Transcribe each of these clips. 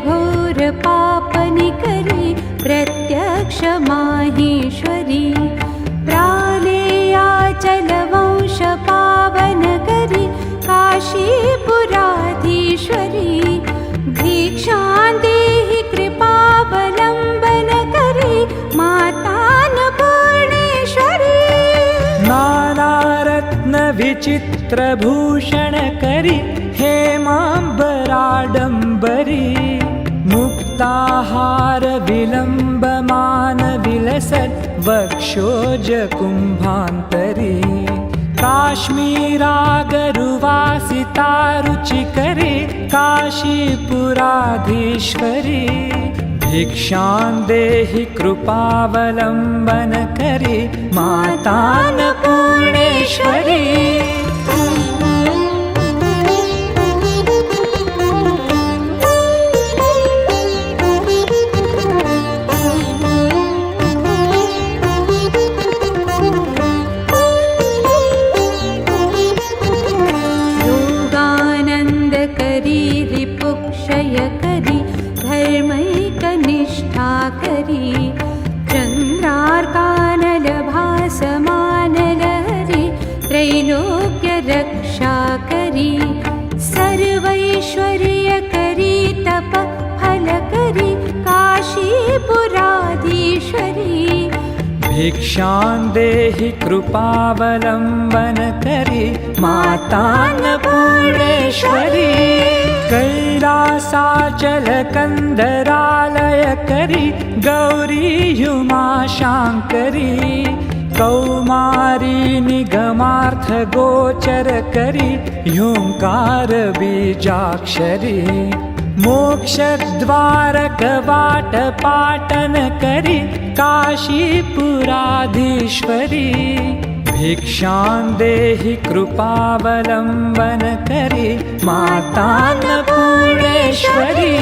घोर पापनि करी प्रत्यक्ष माहेश्वरी प्रालेयाचल वंश पावन करी काशीपुराधीश्वरी भिक्षां देहि कृपावलम्बन करी मातान्नपूर्णेश्वरी नानारत्न विचित्रभूषण करी हेमाम्बराडम्बरी मुक्ताहार विलम्बमान विलसत् वक्षोज कुम्भान्तरी काश्मीरागरुवासिता रुचिकरी काशीपुराधीश्वरी भिक्षां देहि कृपावलम्बन करी मातान्नपूर्णेश्वरी करी चन्द्रार्कानलभासमानलहरी त्रैलोक्य रक्षा करी सर्वैश्वर्य करी तप फल करी काशीपुराधीश्वरी भिक्षां देहि कृपावलम्बन करी मातान्नपूर्णेश्वरी कैलासाचल कंदरालय करी गौरी उमाशंकरी कौमारी निगमार्थ गोचर करी ह्यूंकार बीजाक्षरी मोक्षद्वार कवाट पाटन करी काशीपुराधीश्वरी भिक्षां देहि कृपावलम्बन करी मातान्नपूर्णेश्वरी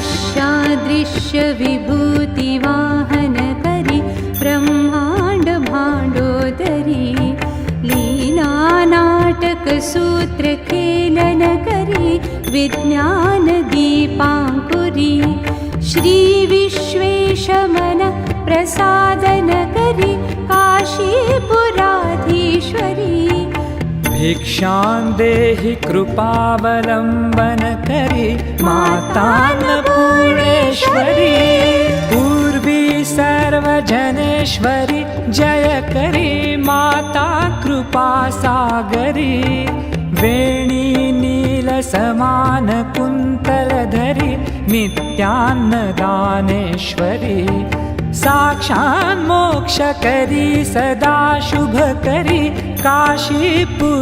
दृश्यादृश्य विभूति वाहन करी ब्रह्मांड भांडोदरी लीला नाटक सूत्र खेलन करी विज्ञान दीपांकुरी श्री विश्वेश मन प्रसादन करी काशीपुराधीश्वरी भिक्षां देहि कृपावलम्बन करी मातान्नपूर्णेश्वरी पूर्वी सर्वजनेश्वरी जय करी माता कृपा सागरी वेणी नील समान कुंतलधरी नित्यान्नदानेश्वरी साक्षान् मोक्ष करी सदा शुभ करी काशीपुराधीश्वरी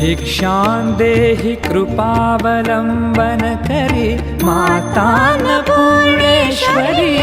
भिक्षां देहि कृपावलम्बन करी मातान्नपूर्णेश्वरी